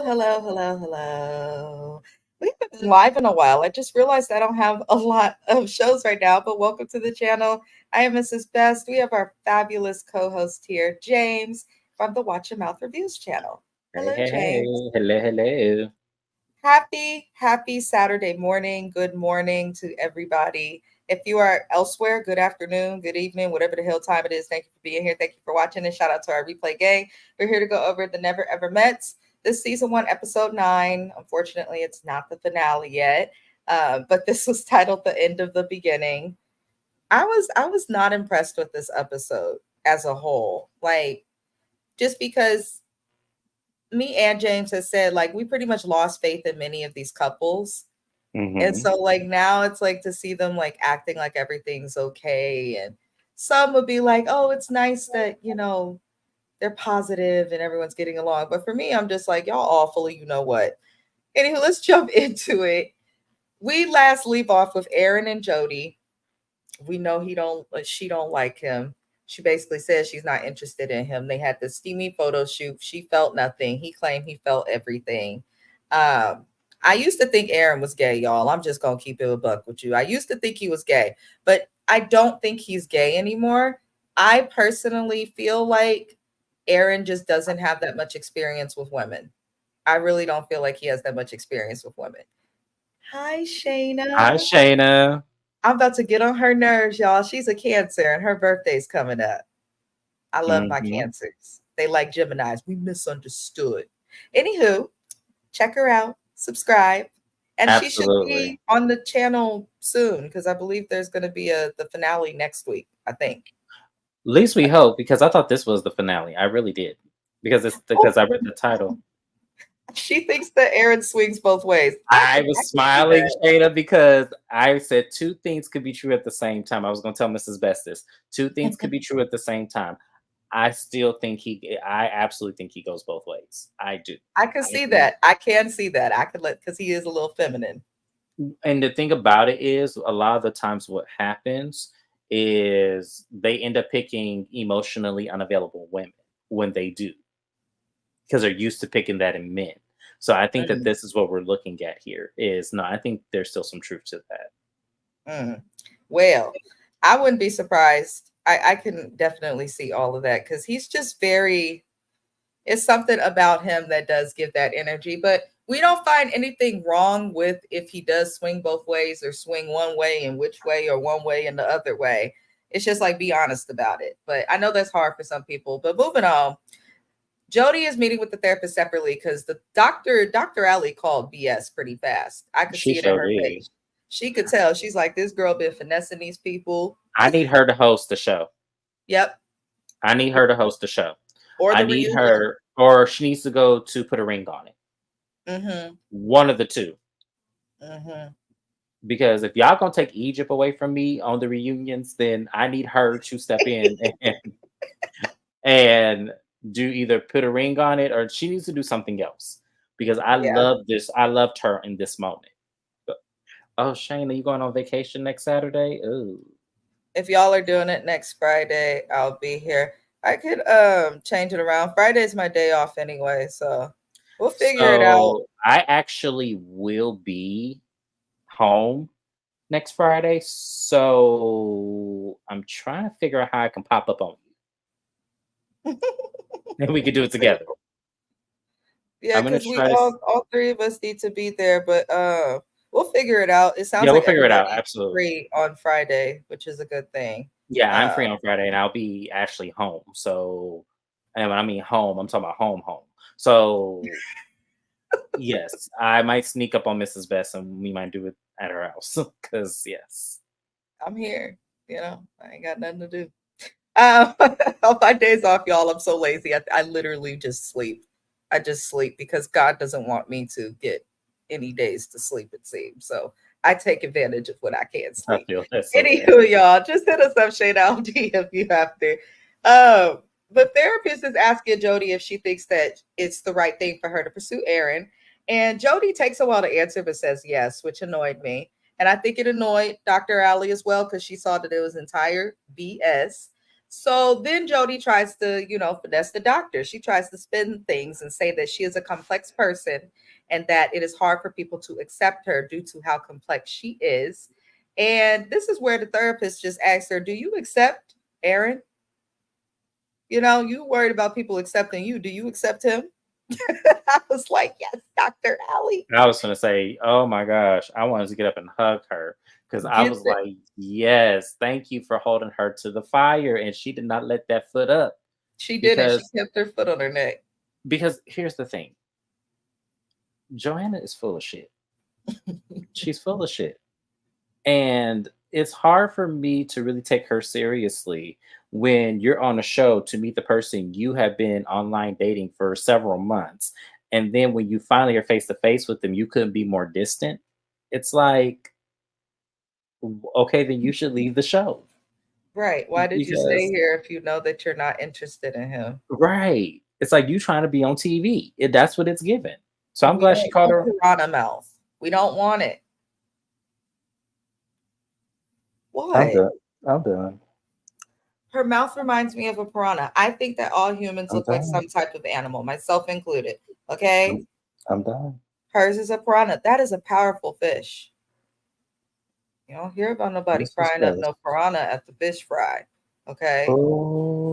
hello. We haven't been live in a while. I just realized I don't have a lot of shows right now, but welcome to the channel. I am Mrs. Best. We have our fabulous co-host here, James, from the Watch Your Mouth Reviews channel. Hey, Hello, hey, James. hey. Hello, hello. Happy Saturday morning. Good morning to everybody. If you are elsewhere, good afternoon, good evening, whatever the hell time it is. Thank you for being here. Thank you for watching. And shout out to our replay gang. We're here to go over the Never Ever Mets. This season one, episode 9. Unfortunately, it's not the finale yet. But this was titled The End of the Beginning. I was not impressed with this episode as a whole. Like, just because me and James has said, like, we pretty much lost faith in many of these couples. And Mm-hmm. so, like, now it's like to see them like acting like everything's okay. And some would be like, oh, it's nice that, they're positive and everyone's getting along. But for me, I'm just like, y'all awfully, you know what? Anywho, let's jump into it. We last leave off with Aaron and Jody. We know she don't like him. She basically says she's not interested in him. They had the steamy photo shoot. She felt nothing. He claimed he felt everything. um I used to think Aaron was gay, y'all. I'm just gonna keep it a buck with you. I used to think he was gay, but I don't think he's gay anymore. I personally feel like Aaron just doesn't have that much experience with women. I really don't feel like he has that much experience with women. Hi, Hi, Shayna. Shayna. I'm about to get on her nerves, y'all. She's a Cancer and her birthday's coming up. I love my Mm-hmm. Cancers. They like Geminis. We misunderstood. Anywho, check her out, subscribe, and she should Absolutely. be on the channel soon because I believe there's going to be the finale next week. I think. At least we hope, because I thought this was the finale. I really did. Because Oh, I read the title. she thinks that Aaron swings both ways. I I was can see smiling, that. Shayna, because I said two things could be true at the same time. I was going to tell Mrs. Bestis. Two things could be true at the same time. I absolutely think he goes both ways. I do. I can I see think. that. I can see that. I could let because he is a little feminine. And the thing about it is, a lot of the times what happens is they end up picking emotionally unavailable women when they do, because they're used to picking that in men. So I think that Mm, this is what we're looking at here. Is no, I think there's still some truth to that. mm. Well, I wouldn't be surprised. I can definitely see all of that because he's just very, it's something about him that does give that energy. But we don't find anything wrong with if he does swing both ways or swing one way and which way or one way and the other way. It's just like be honest about it. But I know that's hard for some people. But moving on, Jody is meeting with the therapist separately because Dr. Ali called BS pretty fast. I could She see it in showed her me. face. She could tell. She's like, this girl been finessing these people. I need her to host the show. Yep. I need her to host the show. Or I the need reunion. her, or she needs to go to put a ring on it. Mm-hmm. One of the two. Mm-hmm. Because if y'all gonna take Egypt away from me on the reunions, then I need her to step in and do either put a ring on it, or she needs to do something else. Because I Yeah. love this. I loved her in this moment. But, oh, Shane, are you going on vacation next Saturday? Ooh. If y'all are doing it next Friday, I'll be here. I could change it around. Friday's my day off anyway, so we'll figure it out. So I actually will be home next Friday. So I'm trying to figure out how I can pop up on you. And we could do Me it too. together. Yeah, I'm gonna because we try to. all three of us need to be there, but we'll figure it out. It sounds Yeah, we'll like figure it out. everybody's Absolutely. free on Friday, which is a good thing. Yeah, I'm Uh free on Friday, and I'll be actually home. So, and when I mean home, I'm talking about home, home. So, yes, I might sneak up on Mrs. Best, and we might do it at her house. Because yes, I'm here. I ain't got nothing to do. On my days off, y'all, I'm so lazy. I literally just sleep. I just sleep because God doesn't want me to get any days to sleep, it seems. So I take advantage of when I can't I sleep. feel that's so good. Anywho, y'all, just hit us up, Shane LD, if you have to. The therapist is asking Jody if she thinks that it's the right thing for her to pursue Aaron. And Jody takes a while to answer, but says yes, which annoyed me. And I think it annoyed Dr. Ali as well because she saw that it was entire BS. So then Jody tries to, finesse the doctor. She tries to spin things and say that she is a complex person and that it is hard for people to accept her due to how complex she is. And this is where the therapist just asks her, "Do you accept Aaron? You worried about people accepting you. Do you accept him?" I was like, "Yes, Dr. Allie. I was gonna say, oh my gosh, I wanted to get up and hug her because I Get was the like, yes, thank you for holding her to the fire, and she did not let that foot up She didn't. She because kept her foot on her neck. here's the thing, Joanna is full of shit. She's full of shit. And it's hard for me to really take her seriously when you're on a show to meet the person you have been online dating for several months. And then when you finally are face to face with them, you couldn't be more distant. It's like, okay, then you should leave the show Right. Why did you stay because, here if you know that you're not interested in him? right. It's like you trying to be on TV. That's what it's given. So I'm We glad she don't called want her. piranha mouth. We don't want it. I'm What? done. I'm done. Her mouth reminds me of a piranha. I think that all humans I'm look like done. some type of animal, myself included. Okay? I'm, I'm done. Hers is a piranha. That is a powerful fish. You don't hear about nobody This is frying up best. no piranha at the fish fry. Okay?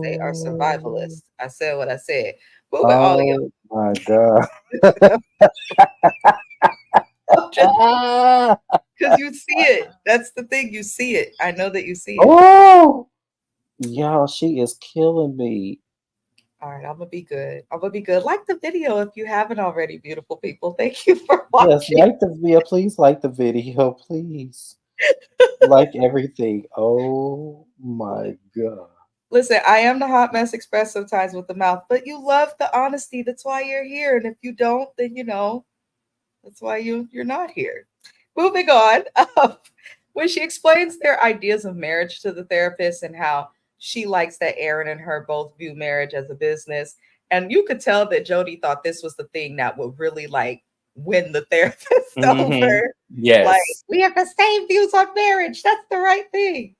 They are Oh. survivalists. I said what I said. Moving all of Oh my god. y'all. Just because you see it. That's the thing. You see it. I know that you see it. Oh, y'all, she is killing me. All right, I'm gonna be good. I'm gonna be good. Like the video if you haven't already, beautiful people. Thank you for Yes, watching. like the video, please like the video, please. Like everything. Oh my god. Listen, I am the hot mess express sometimes with the mouth, but you love the honesty. That's why you're here. And if you don't, then that's why you're not here. Moving on. When she explains their ideas of marriage to the therapist and how she likes that Aaron and her both view marriage as a business, and you could tell that Jody thought this was the thing that would really like win the therapist Hmm. over. Like, Yes. we have the same views on marriage. That's the right thing.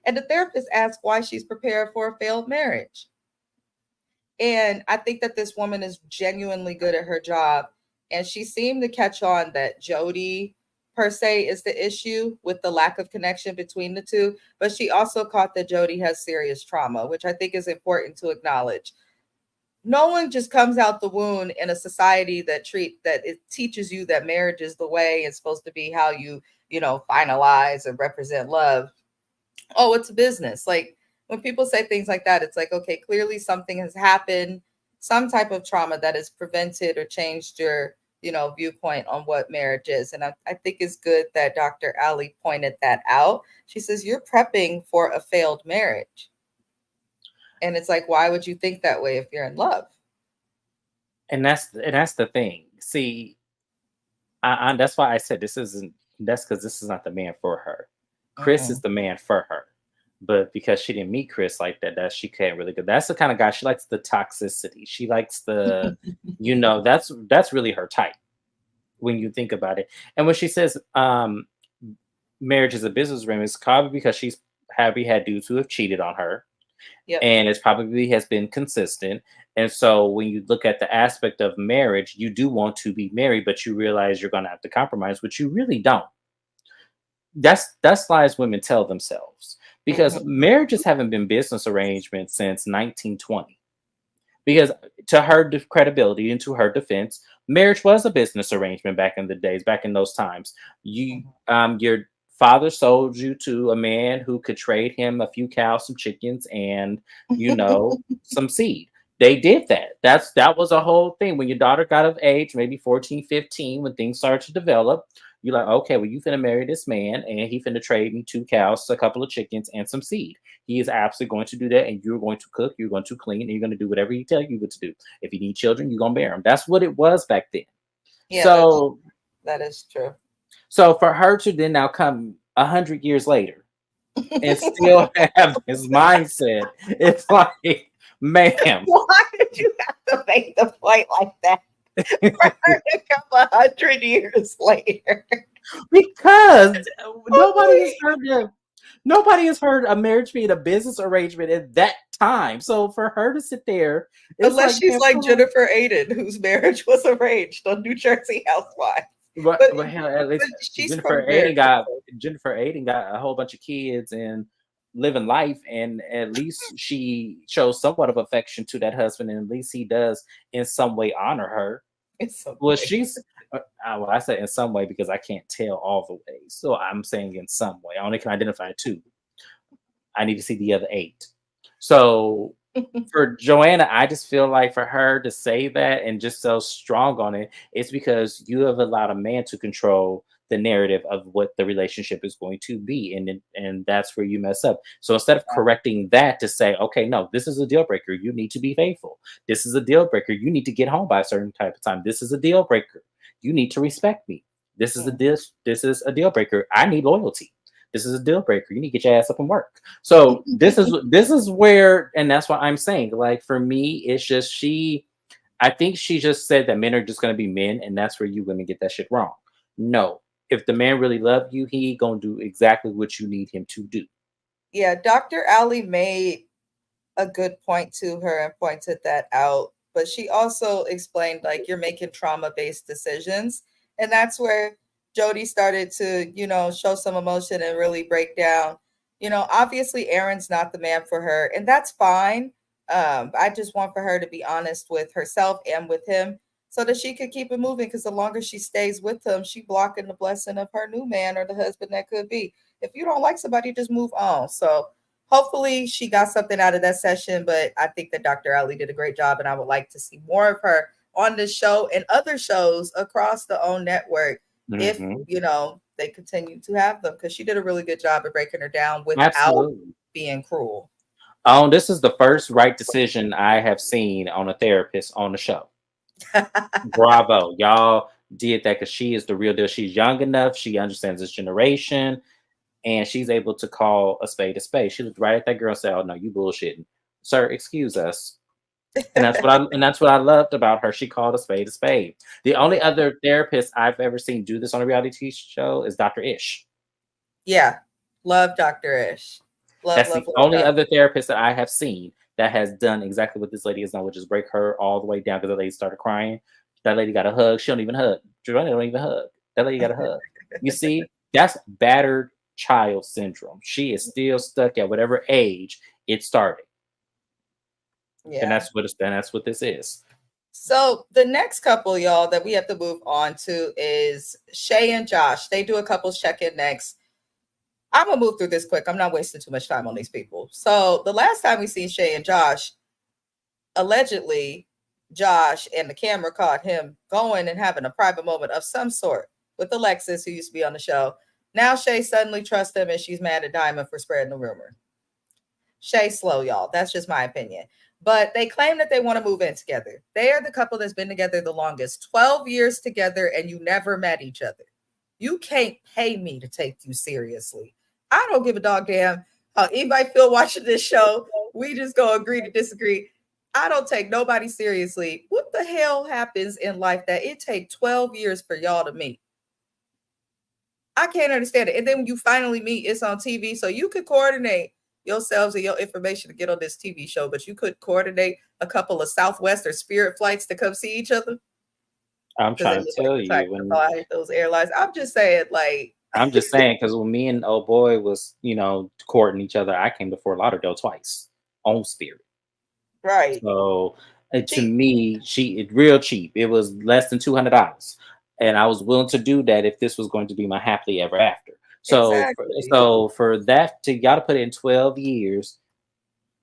And the therapist asks why she's prepared for a failed marriage. And I think that this woman is genuinely good at her job. And she seemed to catch on that Jody, per se, is the issue with the lack of connection between the two. But she also caught that Jody has serious trauma, which I think is important to acknowledge. No one just comes out the wound in a society that it teaches you that marriage is the way and supposed to be how you finalize and represent love. Oh, it's a business. Like when people say things like that, it's like, okay, clearly something has happened, some type of trauma that has prevented or changed your viewpoint on what marriage is. And I think it's good that Dr. Ali pointed that out. She says, you're prepping for a failed marriage. And it's like, why would you think that way if you're in love? And that's the thing. See, that's why I said this isn't. That's because this is not the man for her. Chris is Mm-mm. the man for her, but because she didn't meet Chris like that, that she can't really go. That's the kind of guy she likes. The toxicity. She likes that's really her type when you think about it. And when she says marriage is a business ring, it's probably because she's happy had dudes who have cheated on her, Yep. and it's probably has been consistent. And so when you look at the aspect of marriage, you do want to be married, but you realize you're going to have to compromise, which you really don't. That's lies women tell themselves because Hmm. marriages haven't been business arrangements since 1920. Because to her credibility and to her defense, marriage was a business arrangement back in the days, back in those times. Your father sold you to a man who could trade him a few cows, some chickens, and some seed. They did that. That was a whole thing. When your daughter got of age, maybe 14, 15, when things started to develop, you're like, okay, well, you finna marry this man, and he finna trade me 2 cows, a couple of chickens, and some seed. He is absolutely going to do that, and you're going to cook, you're going to clean, and you're going to do whatever he tell you what to do. If you need children, you're gonna bear them. That's what it was back then. Yeah, So, that is true. so for her to then now come 100 years later and still have this mindset, it's like, ma'am, Why did you have to make the point like that? For her to come 100 years later. because nobody Oh, is trying to. Nobody has heard a marriage being a business arrangement at that time. So for her to sit there, it's Unless like, she's man, like come on. Jennifer Aiden, whose marriage was arranged on New Jersey Housewives. But, But hell, at but least she's from America. So Jennifer Aiden got a whole bunch of kids and living life, and at least she shows somewhat of affection to that husband, and at least he does in some way honor her. in some Well, way. she's well, I say in some way because I can't tell all the ways, so I'm saying in some way. I only can identify two. I need to see the other eight. So for Joanna, I just feel like for her to say that and just so strong on it, it's because you have allowed a man to control the narrative of what the relationship is going to be, and that's where you mess up. So instead of correcting that to say, okay, no, this is a deal breaker. You need to be faithful. This is a deal breaker. You need to get home by a certain type of time. This is a deal breaker. You need to respect me. Mm. This is a deal breaker. I need loyalty. This is a deal breaker. You need to get your ass up and work. So this is where, and that's what I'm saying. Like for me, it's just I think she just said that men are just gonna be men, and that's where you women get that shit wrong. No. If the man really loved you, he gonna do exactly what you need him to do. Yeah, Dr. Ali made a good point to her and pointed that out. But she also explained like you're making trauma based decisions. And that's where Jody started to, show some emotion and really break down. Obviously, Aaron's not the man for her, and that's fine. I just want for her to be honest with herself and with him so that she could keep it moving. Because the longer she stays with him, she blocking the blessing of her new man or the husband that could be. If you don't like somebody, just move on. So hopefully she got something out of that session, but I think that Dr. Ali did a great job, and I would like to see more of her on this show and other shows across the OWN network if, Hmm. they continue to have them, because she did a really good job of breaking her down without Absolutely. being cruel. This is the first right decision I have seen on a therapist on the show. Bravo. Y'all did that because she is the real deal. She's young enough. She understands this generation, and she's able to call a spade a spade. She looked right at that girl and said, "Oh no, you bullshitting, sir. Excuse us." And that's what I loved about her. She called a spade a spade. The only Yeah. other therapist I've ever seen do this on a reality TV show is Dr. Ish. Yeah. Love Dr. Ish. Love, That's love, the love only Dr. other therapist that I have seen that has done exactly what this lady has done, which is break her all the way down because the lady started crying. That lady got a hug. She don't even hug. Joanna don't even hug. That lady got a hug. You see, that's battered child syndrome. She is still stuck at whatever age it started, and Yeah. that's what this is. So the next couple, y'all, that we have to move on to is Shay and Josh. They do a couples check-in next. I'm gonna move through this quick. I'm not wasting too much time on these people. So the last time we seen Shay and Josh, allegedly, Josh and the camera caught him going and having a private moment of some sort with Alexis, who used to be on the show. Now Shay suddenly trusts him and she's mad at Diamond for spreading the rumor. Shay slow, y'all. That's just my opinion. But they claim that they want to move in together. They are the couple that's been together the longest, 12 years together, and you never met each other. You can't pay me to take you seriously. I don't give a dog damn how anybody feel watching this show. We just go agree to disagree. I don't take nobody seriously. What the hell happens in life that it take 12 years for y'all to meet? I can't understand it. And then when you finally meet, it's on TV. So you could coordinate yourselves and your information to get on this TV show, but you could coordinate a couple of Southwest or Spirit flights to come see each other I'm because they trying to look like tell the type you to when fly those airlines. I'm just saying, like, I'm just saying because when me and old boy was courting each other, I came to Fort Lauderdale twice on Spirit. right. So to Cheap. me, real cheap. It was less than $200, and I was willing to do that if this was going to be my happily ever after. Exactly. So for that to y'all to put in 12 years,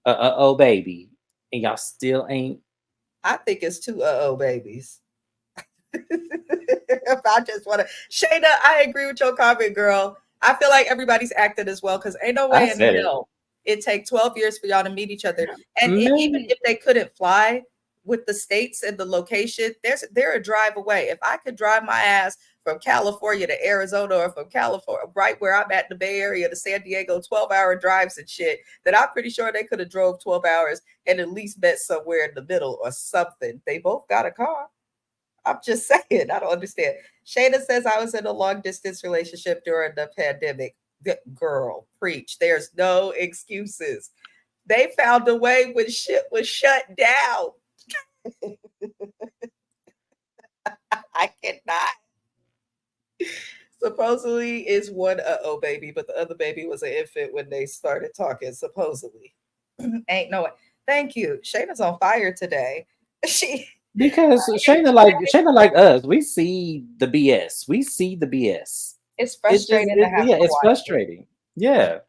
oh baby, and y'all still ain't. I think it's two babies. If I just want to, Shayna, I agree with your comment, girl. I feel like everybody's acting as well because ain't no I way in said it, hell it take 12 years for y'all to meet each other. And even man. if they couldn't fly with the states and the location, they're a drive away. If I could drive my ass from California to Arizona or from California, right where I'm at in the Bay Area to San Diego, 12-hour drives and shit, then I'm pretty sure they could have drove 12 hours and at least met somewhere in the middle or something. They both got a car. I'm just saying, I don't understand. Shayna says I was in a long distance relationship during the pandemic. Girl, preach. There's no excuses. They found a way when shit was shut down. I cannot. Supposedly is one baby, but the other baby was an infant when they started talking. Supposedly, ain't no way. Thank you. Shayna's on fire today. She Because Shayna like us, we see the BS. We see the BS. it's frustrating to have Yeah, to it's watch frustrating. Yeah.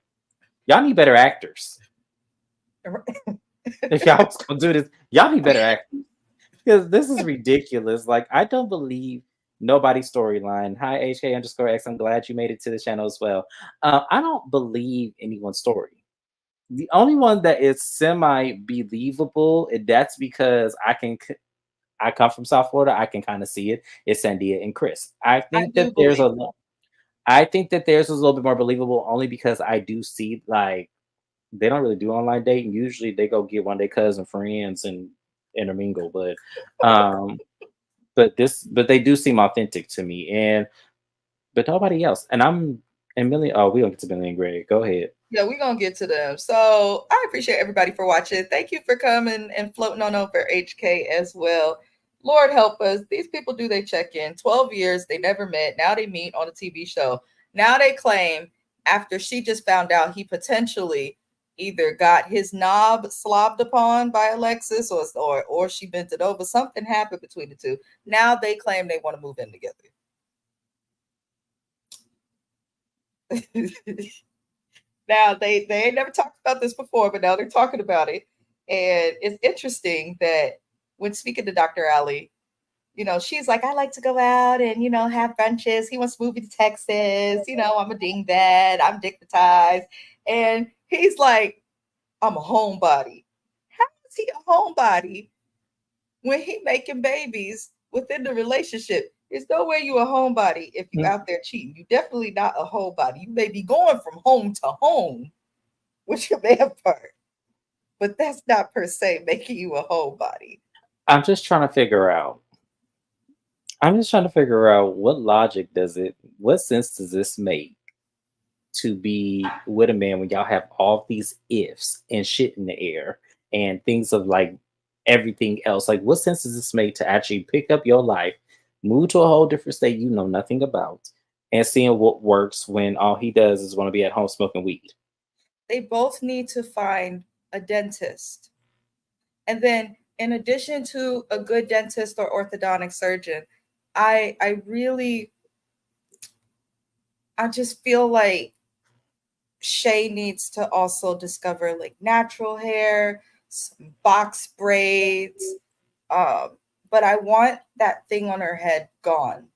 Y'all need better actors. it. If y'all was gonna do this, y'all need better actors. Because this is ridiculous. Like, I don't believe nobody's storyline. Hi, HK underscore X. I'm glad you made it to the channel as well. I don't believe anyone's story. The only one that is semi believable, and that's because I come from South Florida. I can kind of see it. Is Sandia and Chris. I do believe that. I think that theirs is a little bit more believable only because I do see like they don't really do online dating. Usually they go get one of their cousin friends and intermingle. Um but they do seem authentic to me and but nobody else. And Millie, oh, we don't get to Millie and Greg. Go ahead. Yeah, we're gonna get to them. So I appreciate everybody for watching. Thank you for coming and floating on over HK as well. Lord help us. These people do they check in. 12 years, they never met. Now they meet on a TV show. Now they claim after she just found out he potentially either got his knob slobbed upon by Alexis or she bent it over. Something happened between the two. Now they claim they want to move in together. Now they ain't never talked about this before, but now they're talking about it. And it's interesting that when speaking to Dr. Ali, she's like, I like to go out and, have brunches. He wants to move me to Texas. I'm a dingbat. I'm dignitized. And he's like, I'm a homebody. How is he a homebody when he making babies within the relationship? There's no way you a homebody if you out there cheating. You definitely not a homebody. You may be going from home to home with your man part, but that's not per se making you a homebody. I'm just trying to figure out. I'm just trying to figure out what sense does this make to be with a man when y'all have all these ifs and shit in the air and things of like everything else. Like, what sense does this make to actually pick up your life, move to a whole different state you know nothing about, and seeing what works when all he does is want to be at home smoking weed? They both need to find a dentist. And then in addition to a good dentist or orthodontic surgeon, I just feel like Shay needs to also discover like natural hair, some box braids. Um, but I want that thing on her head gone.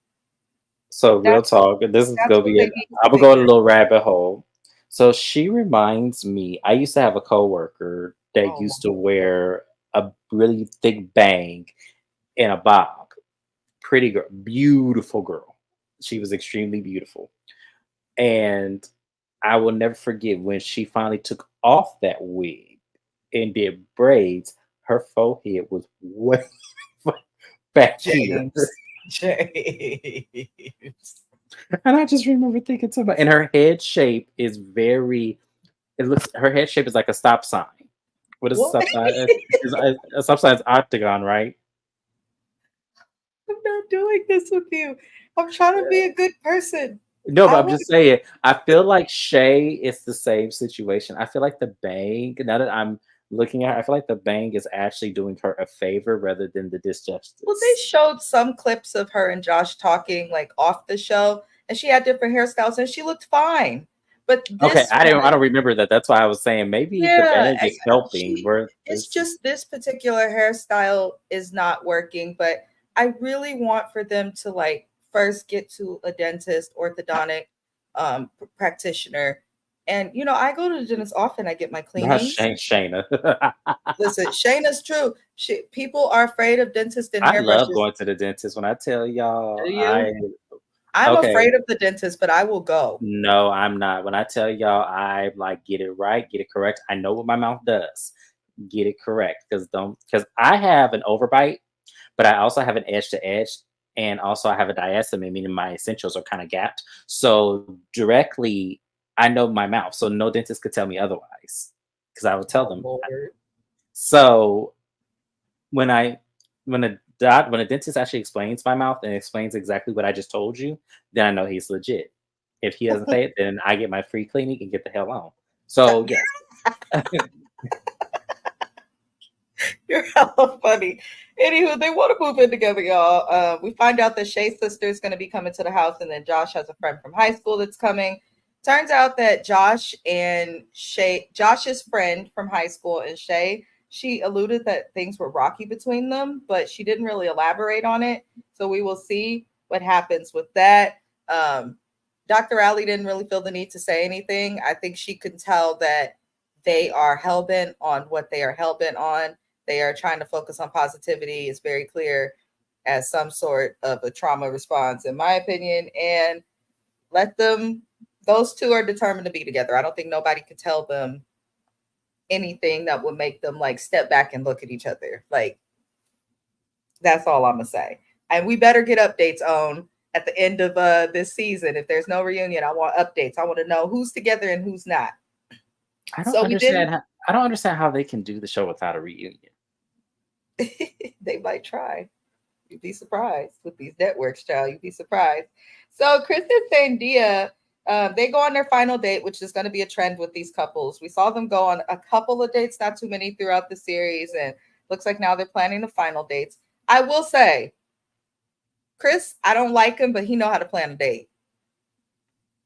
So real That's talk, this is that's gonna what be they it. need to I'm gonna go in a figure. little rabbit hole. So she reminds me, I used to have a coworker that Oh, used to wear a really thick bang and a bob. Pretty girl, beautiful girl. She was extremely beautiful. And I will never forget when she finally took off that wig and did braids, her forehead was way back here. James. James. And I just remember thinking to myself, and her head shape is very, it looks, her head shape is like a stop sign. What is a What? stop sign? A stop sign is octagon, right? I'm not doing this with you. I'm trying to be a good person. No, I but I'm would just saying, I feel like Shay is the same situation. I feel like the bang, now that I'm looking at her, I feel like the bang is actually doing her a favor rather than the well, they disjustice. showed some clips of her and Josh talking like off the show, and she had different hairstyles and she looked fine. But Okay, this I one, don't remember that. That's why I was saying maybe the yeah, bang is helping. she Where it's this is just this particular hairstyle is not working. But I really want for them to like first get to a dentist, orthodontic practitioner. And I go to the dentist often. I get my not cleanings. Shayna. Listen, Shayna's true. People are afraid of dentists and I love hairbrushes. going to the dentist. When I tell Do y'all, you? I'm okay, afraid of the dentist, but I will go. no, I'm not. When I tell y'all, I like get it right, get it correct. I know what my mouth does. Get it correct, because I have an overbite, but I also have an edge to edge, and also I have a diastema, meaning my essentials are kind of gapped. So directly, I know my mouth, so no dentist could tell me otherwise, because I would tell Oh them. Lord. So when I when a dentist actually explains my mouth and explains exactly what I just told you, then I know he's legit. If he doesn't say it, then I get my free cleaning and get the hell on. So yes. You're hella funny. Anywho, they want to move in together, y'all. We find out that Shay's sister is going to be coming to the house, and then Josh has a friend from high school that's coming. Turns out that Josh's friend from high school and Shay, she alluded that things were rocky between them, but she didn't really elaborate on it. So we will see what happens with that. Um, Dr. Alley didn't really feel the need to say anything. I think she could tell that they are hell bent on what they are hell bent on. They are trying to focus on positivity. It's very clear as some sort of a trauma response, in my opinion. And let them, those two are determined to be together. I don't think nobody could tell them anything that would make them like step back and look at each other. Like, that's all I'm going to say. And we better get updates on at the end of this season. If there's no reunion, I want updates. I want to know who's together and who's not. I don't So we didn't, understand how I don't understand how they can do the show without a reunion. they might try. You'd be surprised with these networks, child. You'd be surprised. So Chris and Sandia, they go on their final date, which is going to be a trend with these couples. We saw them go on a couple of dates, not too many throughout the series, and looks like now they're planning the final dates. I will say, Chris, I don't like him, but he know how to plan a date.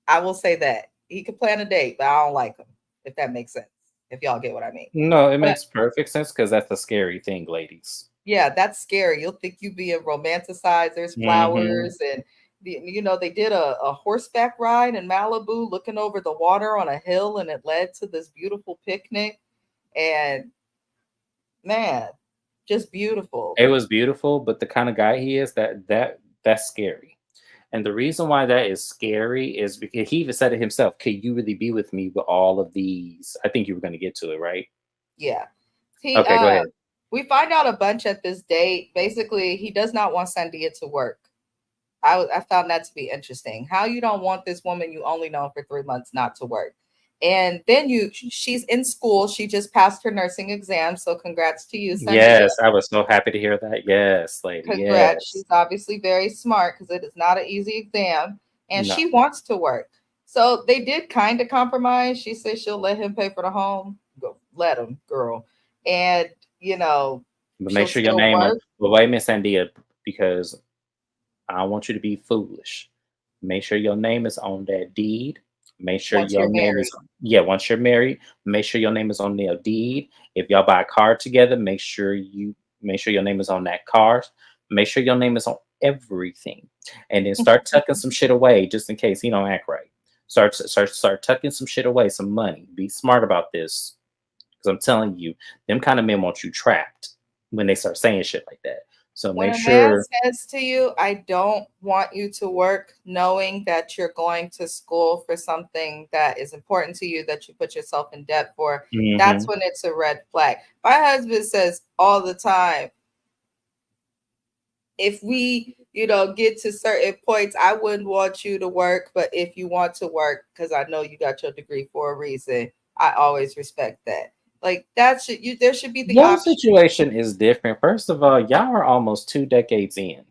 I will say that he could plan a date, but I don't like him. If that makes sense, if y'all get what I mean. No, it But makes perfect sense because that's a scary thing, ladies. yeah, that's scary. You'll think you being romanticized. There's Mhm. flowers and they did a horseback ride in Malibu looking over the water on a hill and it led to this beautiful picnic and man, just beautiful. It was beautiful, but the kind of guy he is, that's scary. And the reason why that is scary is because he even said it himself. Could you really be with me with all of these? I think you were going to get to it, right? Yeah. He Okay, go ahead. we find out a bunch at this date. Basically, he does not want Sandia to work. I found that to be interesting. How you don't want this woman you only know for 3 months not to work. And then she's in school. She just passed her nursing exam. So congrats to you, Sandia. Yes, I was so happy to hear that. Yes, lady. Congrats. She's Yes. obviously very smart because it is not an easy exam. And No. she wants to work. So they did kind of compromise. She said she'll let him pay for the home. Go let him, girl. And you know, But make she'll sure your still name on. work But wait, Miss Sandia, because I don't want you to be foolish. Make sure your name is on that deed. Make sure once your you're name is married. yeah, once you're married, make sure your name is on their deed. If y'all buy a car together, make sure your name is on that car. Make sure your name is on everything. And then start tucking some shit away just in case he don't act right. Start tucking some shit away, some money. Be smart about this. Because I'm telling you, them kind of men want you trapped when they start saying shit like that. So When make a man sure. says to you, I don't want you to work, knowing that you're going to school for something that is important to you, that you put yourself in debt for, that's Mhm. when it's a red flag. My husband says all the time, if we, get to certain points, I wouldn't want you to work, but if you want to work, because I know you got your degree for a reason, I always respect that. Like that should you there should be the Your option. situation is different. First of all, y'all are almost 2 decades in.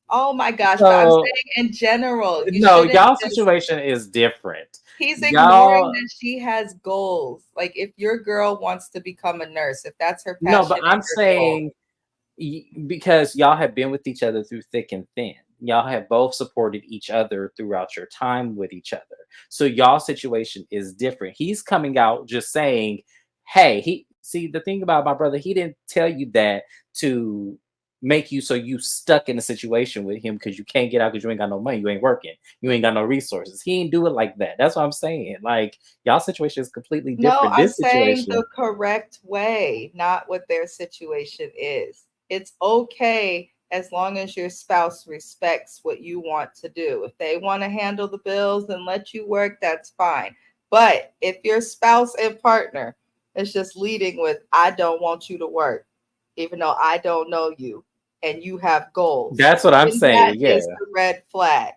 Oh my gosh, but I'm So, saying in general, you no, shouldn't y'all just situation is different. he's ignoring Y'all that she has goals. Like if your girl wants to become a nurse, if that's her no, but passion and I'm her goal. saying because y'all have been with each other through thick and thin. Y'all have both supported each other throughout your time with each other. So y'all situation is different. He's coming out just saying, "Hey, he see the thing about my brother, he didn't tell you that to make you so you stuck in a situation with him because you can't get out because you ain't got no money, you ain't working, you ain't got no resources. He ain't do it like that. That's what I'm saying. Like y'all situation is completely No, different. I'm This saying the situation, correct way, not what their situation is. It's okay as long as your spouse respects what you want to do. If they want to handle the bills and let you work, that's fine. But if your spouse and partner is just leading with, I don't want you to work, even though I don't know you and you have goals, that's what I'm then that saying. Yeah. is the red flag.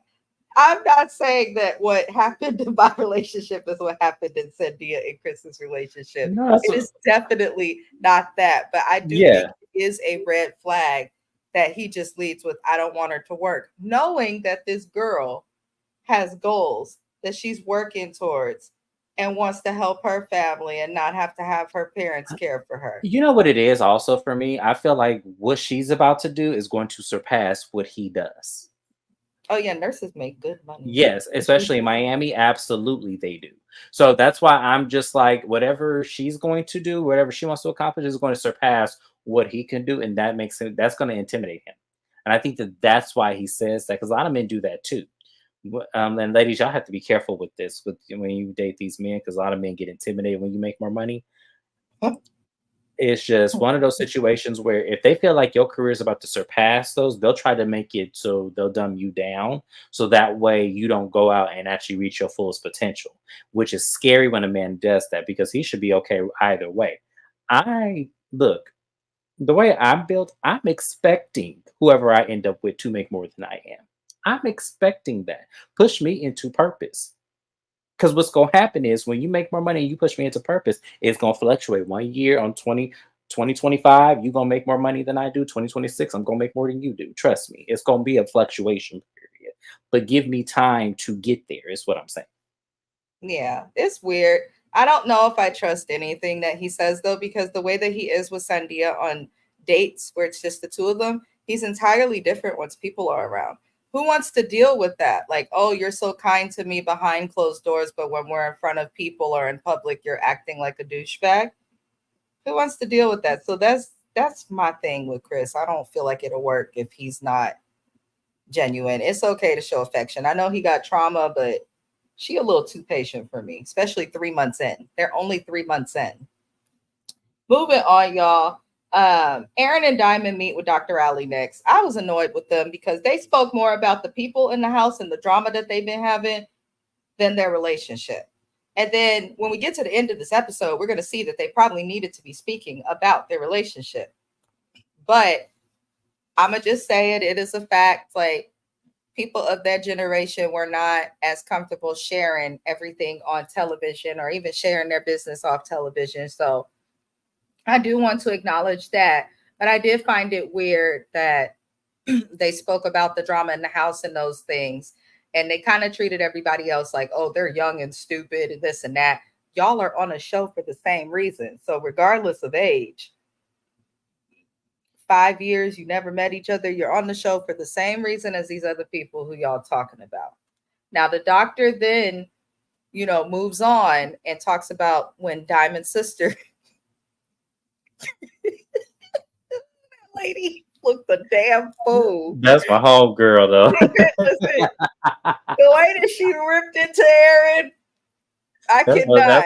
I'm not saying that what happened in my relationship is what happened in Cynthia and Chris's relationship. No, that's It is definitely not that. But I do think yeah. it is a red flag that he just leads with, I don't want her to work, knowing that this girl has goals that she's working towards and wants to help her family and not have to have her parents care for her. You know what it is also for me? I feel like what she's about to do is going to surpass what he does. Oh, yeah, nurses make good money. Yes, especially in Miami, absolutely they do. So that's why I'm just like, whatever she's going to do, whatever she wants to accomplish is going to surpass what he can do, and that makes him that's going to intimidate him. And I think that that's why he says that because a lot of men do that too. And ladies, y'all have to be careful with this with when you date these men because a lot of men get intimidated when you make more money. It's just one of those situations where if they feel like your career is about to surpass those, they'll try to make it so they'll dumb you down. So that way you don't go out and actually reach your fullest potential, which is scary when a man does that because he should be okay either way. I look, the way I'm built, I'm expecting whoever I end up with to make more than I am. I'm expecting that. Push me into purpose. Because what's gonna happen is when you make more money and you push me into purpose, it's gonna fluctuate. 1 year on 2025, you're gonna make more money than I do. 2026, I'm gonna make more than you do. Trust me, it's gonna be a fluctuation period. But give me time to get there, is what I'm saying. Yeah, it's weird. I don't know if I trust anything that he says though, because the way that he is with Sandia on dates where it's just the two of them, he's entirely different once people are around. Who wants to deal with that? Like, oh, you're so kind to me behind closed doors, but when we're in front of people or in public, you're acting like a douchebag. Who wants to deal with that? So that's my thing with Chris. I don't feel like it'll work if he's not genuine. It's okay to show affection. I know he got trauma, but she a little too patient for me, especially 3 months in. They're only 3 months in. Moving on, y'all. Aaron and Diamond meet with Dr. Ali next. I was annoyed with them because they spoke more about the people in the house and the drama that they've been having than their relationship. And then when we get to the end of this episode, we're going to see that they probably needed to be speaking about their relationship. But I'm going to just say it. It is a fact. Like, people of that generation were not as comfortable sharing everything on television or even sharing their business off television. So I do want to acknowledge that. But I did find it weird that they spoke about the drama in the house and those things. And they kind of treated everybody else like, oh, they're young and stupid and this and that. Y'all are on a show for the same reason. So, regardless of age, 5 years, you never met each other, you're on the show for the same reason as these other people who y'all talking about. Now, the doctor then, moves on and talks about when Diamond's sister, lady, looked a damn fool. That's my home girl, though. She could listen. The way that she ripped into Aaron, I That's my cannot.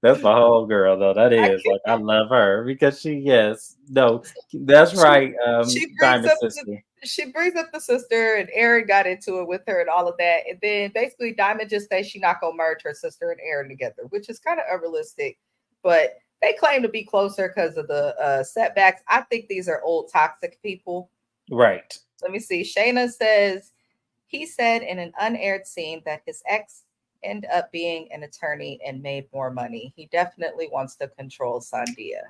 that's my whole girl though. That I is like I cannot. love her because she yes no that's She right. she brings Diamond up the sister. she brings up the sister, and Aaron got into it with her and all of that. And then basically Diamond just says she not gonna merge her sister and Aaron together, which is kind of unrealistic. But they claim to be closer because of the setbacks. I think these are old toxic people. Right. Let me see. Shayna says he said in an unaired scene that his ex ended up being an attorney and made more money. He definitely wants to control Sandia.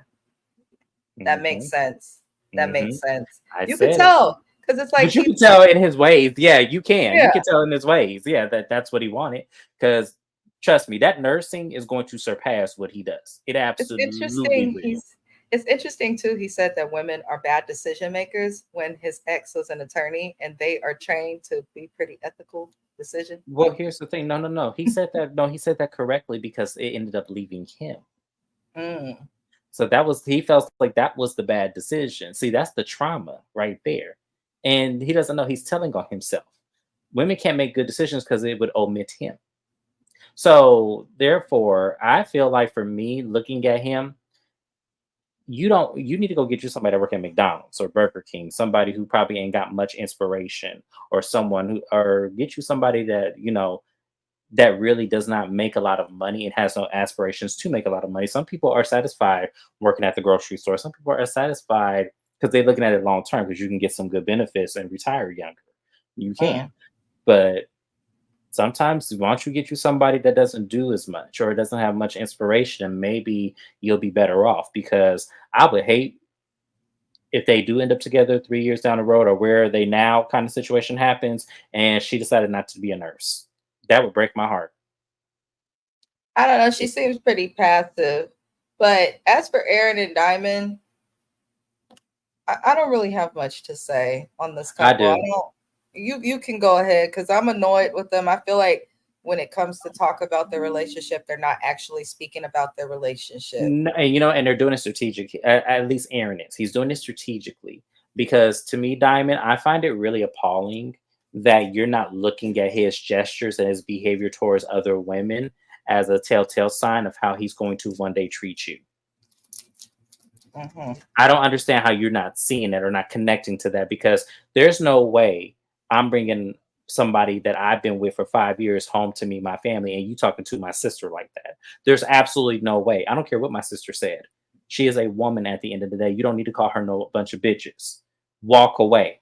That makes hmm sense. That hmm makes sense. I You could said it. tell because it's like But you he can was, tell in his ways. Yeah, you can. You yeah. can tell in his ways. Yeah, that's what he wanted. Because trust me, that nursing is going to surpass what he does. It It's absolutely interesting. will. It's interesting too. He said that women are bad decision makers when his ex was an attorney and they are trained to be pretty ethical decision Well, makers. here's the thing. No, no, no. He said that. No, he said that correctly because it ended up leaving him. Mm, So that was he felt like that was the bad decision. See, that's the trauma right there. And he doesn't know he's telling on himself. Women can't make good decisions because it would omit him. So therefore, I feel like for me, looking at him, you need to go get you somebody that work at McDonald's or Burger King, somebody who probably ain't got much inspiration, or someone who or get you somebody that, that really does not make a lot of money and has no aspirations to make a lot of money. Some people are satisfied working at the grocery store. Some people are satisfied because they're looking at it long term because you can get some good benefits and retire younger. You can. mm. But Sometimes why don't you get you somebody that doesn't do as much or doesn't have much inspiration, and maybe you'll be better off, because I would hate if they do end up together 3 years down the road, or where they now kind of situation happens and she decided not to be a nurse. That would break my heart. I don't know. She seems pretty passive. But as for Aaron and Diamond, I don't really have much to say on this I couple. I do. don't. You can go ahead because I'm annoyed with them. I feel like when it comes to talk about their relationship, they're not actually speaking about their relationship. And and they're doing it strategic. At least Aaron is. He's doing it strategically, because to me, Diamond, I find it really appalling that you're not looking at his gestures and his behavior towards other women as a telltale sign of how he's going to one day treat you. Hmm. I don't understand how you're not seeing it or not connecting to that, because there's no way I'm bringing somebody that I've been with for 5 years home to meet my family and you talking to my sister like that. There's absolutely no way. I don't care what my sister said. She is a woman at the end of the day. You don't need to call her no bunch of bitches. Walk away.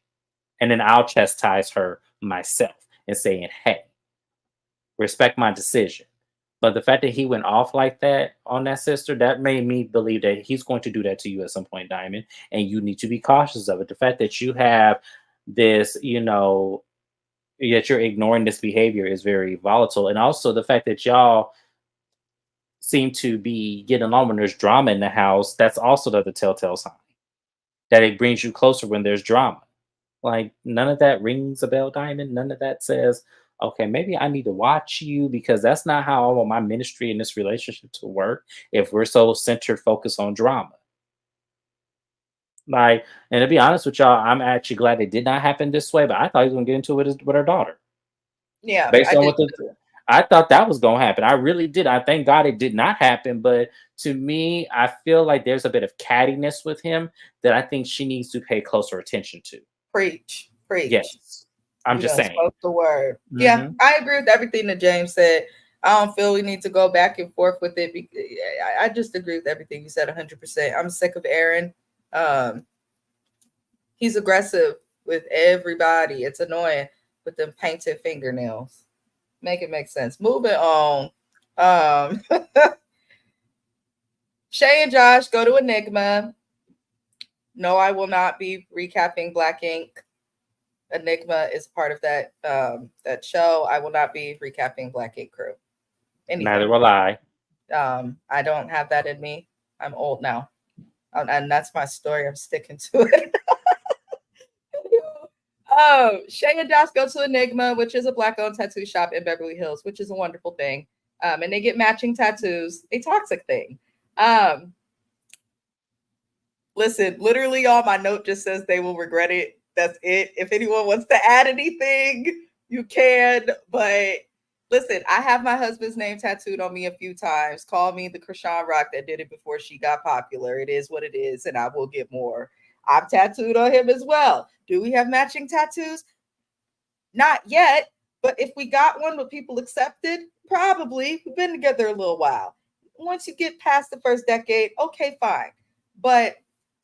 And then I'll chastise her myself and saying, hey, respect my decision. But the fact that he went off like that on that sister, that made me believe that he's going to do that to you at some point, Diamond. And you need to be cautious of it. The fact that you have this, yet you're ignoring this behavior is very volatile. And also the fact that y'all seem to be getting along when there's drama in the house, that's also the telltale sign that it brings you closer when there's drama. Like, none of that rings a bell, Diamond. None of that says, okay, maybe I need to watch you, because that's not how I want my ministry in this relationship to work if we're so centered focused on drama. Like, and to be honest with y'all, I'm actually glad it did not happen this way, but I thought he was gonna get into it with her daughter. Yeah, Based I on did. what I thought that was gonna happen. I really did. I thank God it did not happen. But to me, I feel like there's a bit of cattiness with him that I think she needs to pay closer attention to. Preach, preach. Yes. I'm You just done saying. spoke the word. Yeah, Hmm. I agree with everything that James said. I don't feel we need to go back and forth with it. I just agree with everything you said 100%. I'm sick of Aaron. Um, he's aggressive with everybody. It's annoying with them painted fingernails. Make it make sense. Moving on. Um, Shay and Josh go to Enigma. No, I will not be recapping Black Ink. Enigma is part of that show. I will not be recapping Black Ink Crew. Neither Anything. will I. I don't have that in me. I'm old now, and that's my story. I'm sticking to it. Shay and Josh go to Enigma, which is a black-owned tattoo shop in Beverly Hills, which is a wonderful thing. And they get matching tattoos. A toxic thing. Um, Listen, literally, all my note just says they will regret it. That's it. If anyone wants to add anything, you can. But listen, I have my husband's name tattooed on me a few times. Call me the Krishan Rock that did it before she got popular. It is what it is, and I will get more. I'm tattooed on him as well. Do we have matching tattoos? Not yet. But if we got one, would people accept it? Probably. We've been together a little while. Once you get past the first decade, okay, fine. But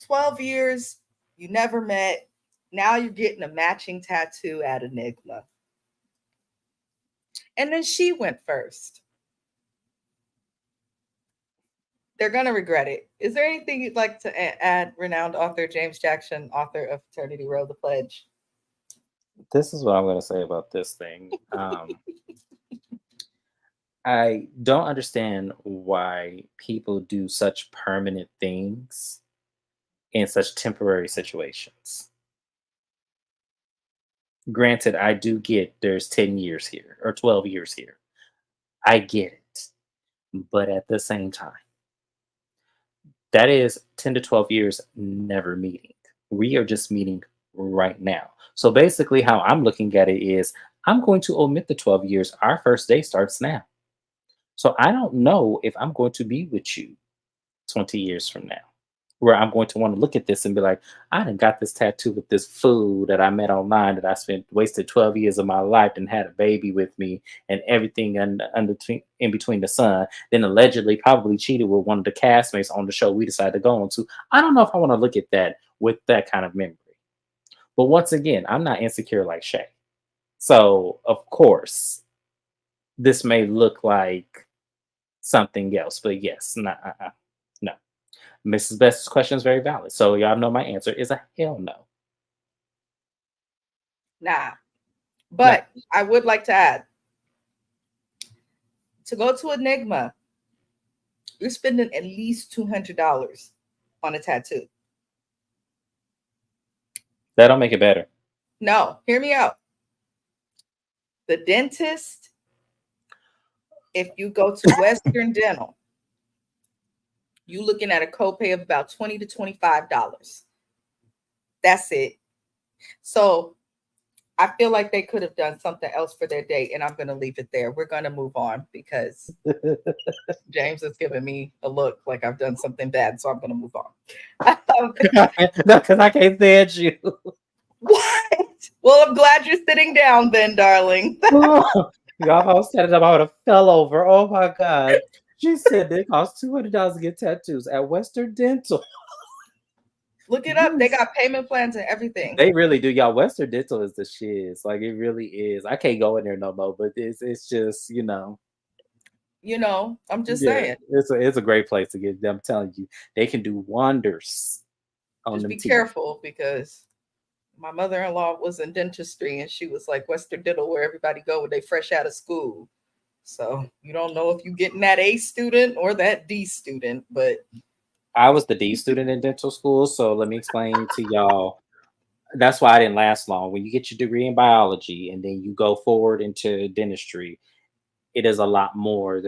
12 years, you never met. Now you're getting a matching tattoo at Enigma. And then she went first. They're going to regret it. Is there anything you'd like to add, renowned author James Jackson, author of Fraternity Row The Pledge? This is what I'm going to say about this thing. I don't understand why people do such permanent things in such temporary situations. Granted, I do get there's 10 years here or 12 years here. I get it. But at the same time, that is 10 to 12 years never meeting. We are just meeting right now. So basically, how I'm looking at it is I'm going to omit the 12 years. Our first day starts now. So I don't know if I'm going to be with you 20 years from now, where I'm going to want to look at this and be like, I done got this tattoo with this fool that I met online that I spent wasted 12 years of my life and had a baby with me and everything in between the sun. Then allegedly probably cheated with one of the castmates on the show we decided to go on to. I don't know if I want to look at that with that kind of memory. But once again, I'm not insecure like Shay. So of course, this may look like something else, but yes, no. Mrs. Best's question is very valid. So y'all know my answer is a hell no. Nah. No. But I would like to add, to go to Enigma, you're spending at least $200 on a tattoo. That don't make it better. No, hear me out. The dentist, if you go to Western Dental, you looking at a copay of about $20 to $25. That's it. So I feel like they could have done something else for their date, and I'm going to leave it there. We're going to move on because James is giving me a look like I've done something bad, so I'm going to move on. No, because I can't stand you. What? Well, I'm glad you're sitting down then, darling. Y'all all said it, I would have fell over. Oh my God. She said it costs $200 to get tattoos at Western Dental. Look it up. They Yes. got payment plans and everything. They really do. Y'all, Western Dental is the shiz. Like it really is. I can't go in there no more, but it's just, I'm just yeah, saying. it's a great place to get them. I'm telling you, they can do wonders on Just them be teeth. careful because my mother-in-law was in dentistry and she was like Western Dental where everybody go when they fresh out of school. So you don't know if you're getting that A student or that D student, but I was the D student in dental school, so let me explain to y'all. That's why I didn't last long. When you get your degree in biology and then you go forward into dentistry, it is a lot more.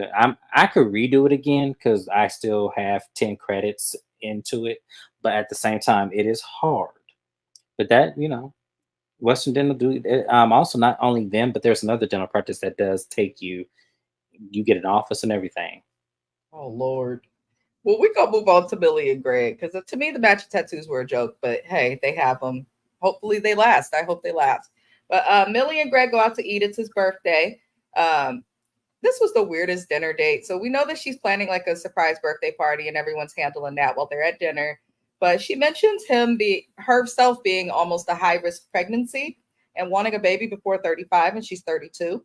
I could redo it again because I still have 10 credits into it, but at the same time, it is hard. But that Western Dental do also not only them, but there's another dental practice that does take you. You get an office and everything. oh Lord. Well, we gonna move on to Millie and Greg because to me the matching tattoos were a joke, but hey, they have them. Hopefully they last. I hope they last. But Millie and Greg go out to eat. It's his birthday. Um, this was the weirdest dinner date. So we know that she's planning like a surprise birthday party, and everyone's handling that while they're at dinner. But she mentions herself being almost a high risk pregnancy and wanting a baby before 35, and she's 32.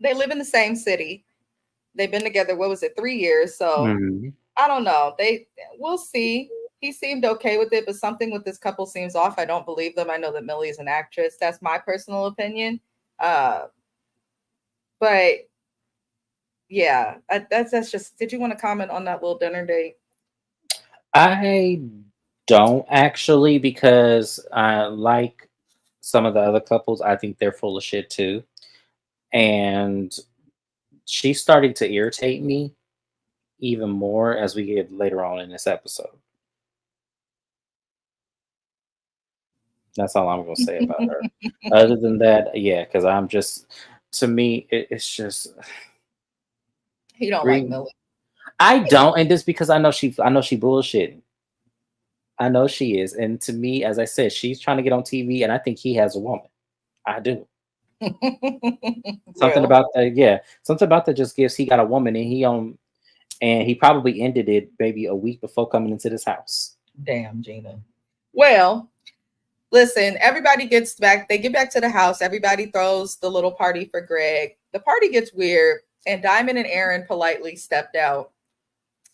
They live in the same city. They've been together. What was it, 3 years? So Mhm. I don't know. We'll see. He seemed okay with it, but something with this couple seems off. I don't believe them. I know that Millie is an actress. That's my personal opinion. Uh, but yeah, that's just. Did you want to comment on that little dinner date? I don't actually because I like some of the other couples. I think they're full of shit too, and she's starting to irritate me even more as we get later on in this episode. That's all I'm gonna say about her. Other than that, yeah, because I'm just to me, it's just He don't like bring. Millie. I don't, and this because I know she bullshitting. I know she is, and to me, as I said, she's trying to get on TV, and I think he has a woman. I do. Something Well, about that, yeah. Something about that just gives he got a woman, and he probably ended it maybe a week before coming into this house. damn, Gina. Well, listen, everybody gets back. They get back to the house. Everybody throws the little party for Greg. The party gets weird, and Diamond and Aaron politely stepped out.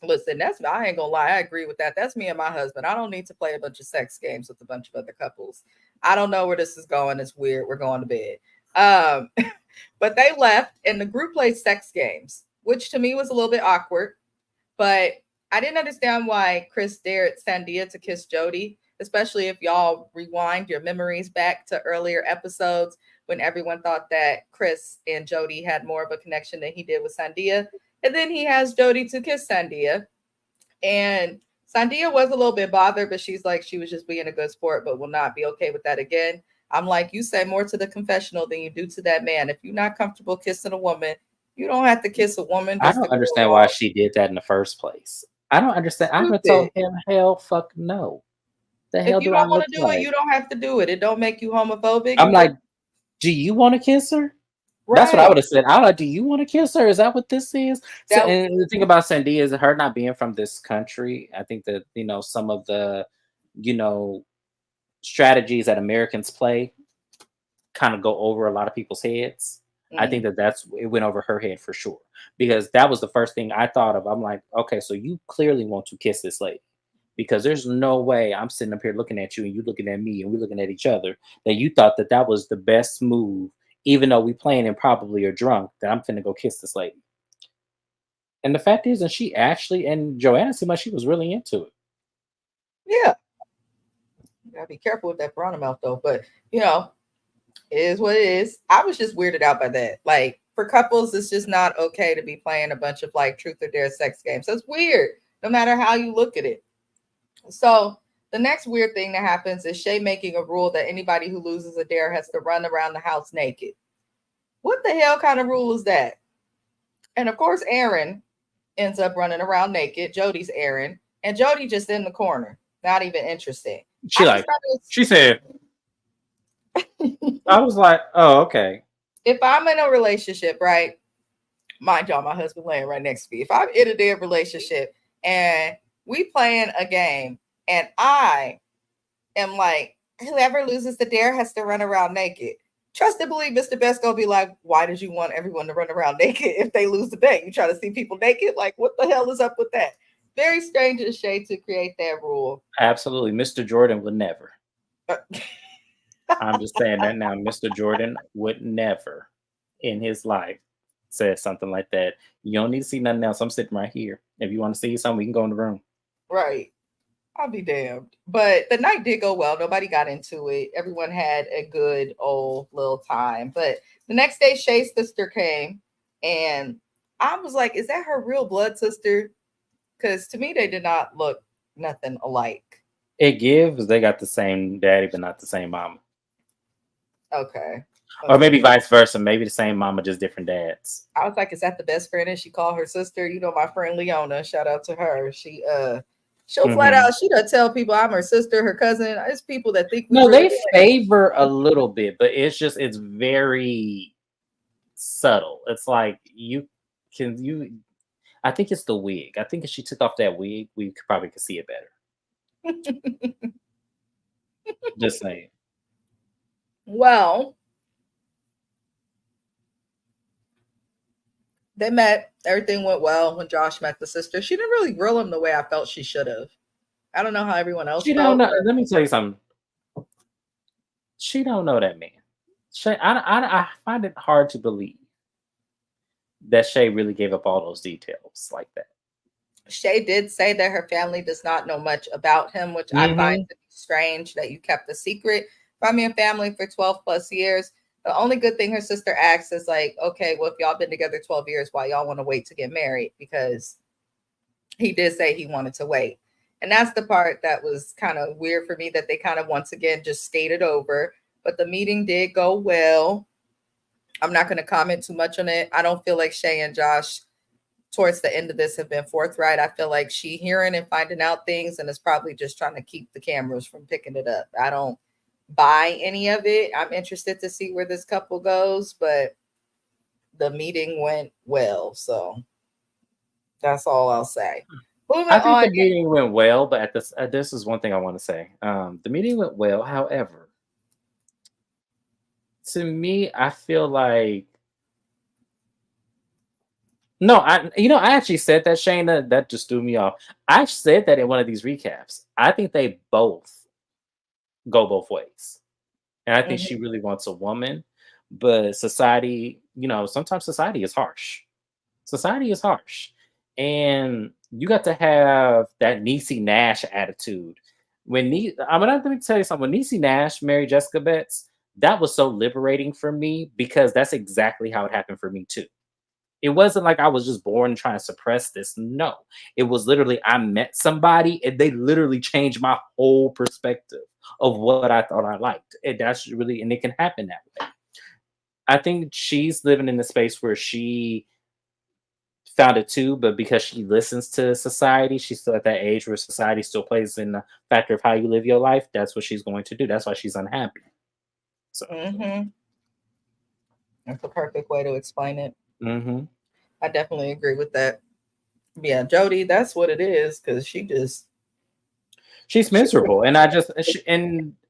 Listen, I ain't gonna lie, I agree with that. That's me and my husband. I don't need to play a bunch of sex games with a bunch of other couples. I don't know where this is going. It's weird. We're going to bed. Um, but they left and the group played sex games, which to me was a little bit awkward. But I didn't understand why Chris dared Sandia to kiss Jody, especially if y'all rewind your memories back to earlier episodes when everyone thought that Chris and Jody had more of a connection than he did with Sandia. And then he has Jody to kiss Sandia. And Sandia was a little bit bothered, but she's like, she was just being a good sport, but will not be okay with that again. I'm like, you say more to the confessional than you do to that man. If you're not comfortable kissing a woman, you don't have to kiss a woman I just to don't go understand why along. she did that in the first place. I don't understand. I would have Stupid. told him, hell, fuck no. The If hell you do I don't want look to do it, like? you don't have to do it. It don't make you homophobic. I'm You just like, do you want to kiss her? That's what I right. would have said. I like, do you want to kiss her? Is that what this is? So, That and the thing about Sandy is her not being from this country. I think that some of the you know strategies that Americans play kind of go over a lot of people's heads. I think Mm. that it went over her head for sure, because that was the first thing I thought of. I'm like, okay, so you clearly want to kiss this lady, because there's no way I'm sitting up here looking at you and you looking at me and we looking at each other that you thought that that was the best move, even though we playing and probably are drunk, that I'm finna go kiss this lady. And the fact is, and she actually, and Joanna seemed like she was really into it. Yeah, you gotta be careful with that piranha mouth though. But you know, it is what it is. I was just weirded out by that. Like for couples, it's just not okay to be playing a bunch of like truth or dare sex games. So it's weird, no matter how you look at it. So the next weird thing that happens is Shay making a rule that anybody who loses a dare has to run around the house naked. What the hell kind of rule is that? And of course, Aaron ends up running around naked. Jody's Aaron, and Jody just in the corner, not even interested. She I just like, thought she said, it I was like, oh, okay. if I'm in a relationship, right? Mind y'all, my husband laying right next to me. If I'm in a damn relationship and we playing a game and I am like, whoever loses the dare has to run around naked. Trust and believe Mr. Best gonna be like, why did you want everyone to run around naked if they lose the bet? You try to see people naked? Like, what the hell is up with that? Very strange of Shay to create that rule. Absolutely. Mr. Jordan would never. I'm just saying that now. Mr. Jordan would never in his life say something like that. You don't need to see nothing else. I'm sitting right here. If you want to see something, we can go in the room. Right. I'll be damned. But the night did go well. Nobody got into it. Everyone had a good old little time. But the next day, Shay's sister came, and I was like, is that her real blood sister? Because to me, they did not look nothing alike. It gives they got the same daddy, but not the same mama. Okay. Or Okay. maybe vice versa. Maybe the same mama, just different dads. I was like, is that the best friend? And she called her sister. You know, my friend Leona, shout out to her. She'll flat Hmm. out, she doesn't tell people I'm her sister, her cousin. It's people that think we No, really they favor a little bit, but it's very subtle. It's like you. I think it's the wig. I think if she took off that wig, we probably could see it better. Just saying. well, they met. Everything went well when Josh met the sister. She didn't really grill him the way I felt she should have. I don't know how everyone else She don't felt, know. but Let me tell you something. She don't know that man. I find it hard to believe that Shay really gave up all those details like that. Shay did say that her family does not know much about him, which I find Hmm. to be strange that you kept a secret from your family for 12 plus years. The only good thing her sister asks is like, okay, well, if y'all been together 12 years, why y'all want to wait to get married? Because he did say he wanted to wait. And that's the part that was kind of weird for me that they kind of once again just stated over. But the meeting did go well. I'm not going to comment too much on it. I don't feel like Shay and Josh towards the end of this have been forthright. I feel like she hearing and finding out things and is probably just trying to keep the cameras from picking it up. I don't buy any of it. I'm interested to see where this couple goes, but the meeting went well. So that's all I'll say. Moving I think on. the meeting went well, but this is one thing I want to say. The meeting went well. However, to me, I feel like no, I actually said that, Shayna. That just threw me off. I said that in one of these recaps. I think they both go both ways. And I think she Mhm. really wants a woman, but society, sometimes society is harsh. Society is harsh. And you got to have that Niecy Nash attitude. Let me tell you something. When Niecy Nash married Jessica Betts, that was so liberating for me because that's exactly how it happened for me too. It wasn't like I was just born trying to suppress this. No, it was literally I met somebody and they literally changed my whole perspective of what I thought I liked. And that's really, and it can happen that way. I think she's living in a space where she found it too, but because she listens to society, she's still at that age where society still plays in the factor of how you live your life. That's what she's going to do. That's why she's unhappy. So, Mhm. That's the perfect way to explain it. mhm. I definitely agree with that. Yeah, Jody, that's what it is because she just She's she miserable, and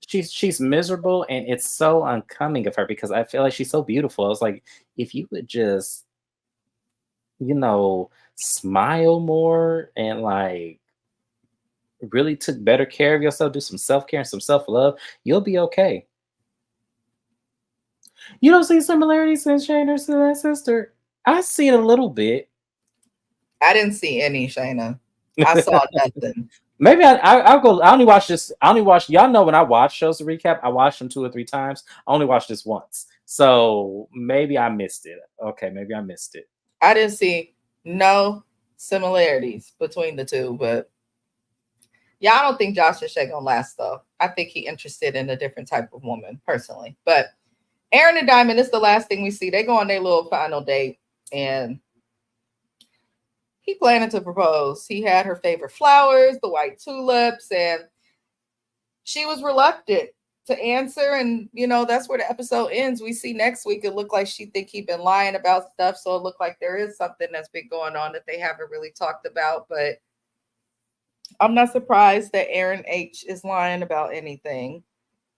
she's miserable, and it's so uncoming of her because I feel like she's so beautiful. I was like, if you would just, you know, smile more and like really took better care of yourself, do some self-care and some self-love, you'll be okay. You don't see similarities in Shayna's to that sister? I see it a little bit. I didn't see any, Shayna. I saw nothing. Maybe I'll go. I only watch this. I only watch. Y'all know when I watch shows to recap, I watch them 2 or 3 times. I only watched this once, so maybe I missed it. Okay, maybe I missed it. I didn't see no similarities between the two, but yeah, I don't think Josh and Shay gonna last though. I think he interested in a different type of woman personally. But Aaron and Diamond is the last thing we see. They go on their little final date, and he planning to propose. He had her favorite flowers, the white tulips, and she was reluctant to answer. And that's where the episode ends. We see next week it looked like she think he been lying about stuff, so it looked like there is something that's been going on that they haven't really talked about. But I'm not surprised that Aaron H is lying about anything.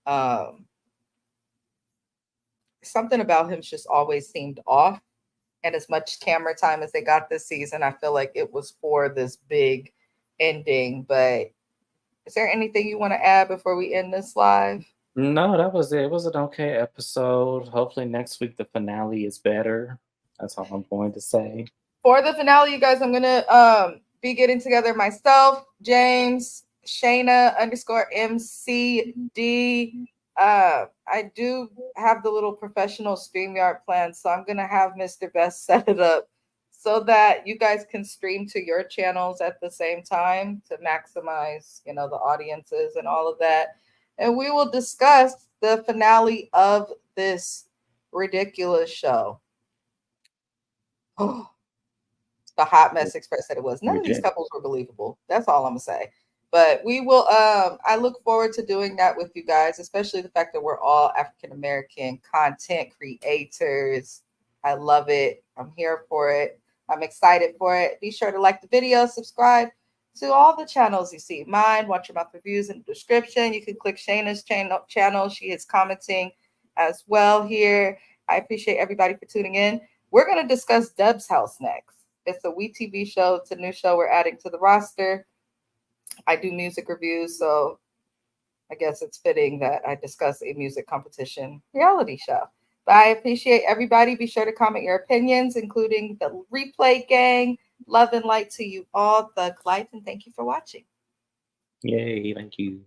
um Something about him's just always seemed off. And as much camera time as they got this season, I feel like it was for this big ending. But is there anything you want to add before we end this live? No, that was it. It was an okay episode. Hopefully next week the finale is better. That's all I'm going to say. For the finale, you guys, I'm gonna be getting together myself, James, Shayna _MCD. I do have the little professional StreamYard plan, so I'm gonna have Mr. Best set it up so that you guys can stream to your channels at the same time to maximize, the audiences and all of that. And we will discuss the finale of this ridiculous show. The Hot Mess Express said it was. None of these Reject. couples were believable. That's all I'm gonna say. But we will I look forward to doing that with you guys, especially the fact that we're all African American content creators. I love it. I'm here for it. I'm excited for it. Be sure to like the video, subscribe to all the channels you see. Mine, Watch Your Mouth Reviews in the description. You can click Shayna's channel. She is commenting as well here. I appreciate everybody for tuning in. We're going to discuss Deb's House next. It's a WeTV show. It's a new show we're adding to the roster. I do music reviews, so I guess it's fitting that I discuss a music competition reality show. But I appreciate everybody. Be sure to comment your opinions, including the replay gang. Love and light to you all. Thug life, and thank you for watching. Yay, thank you.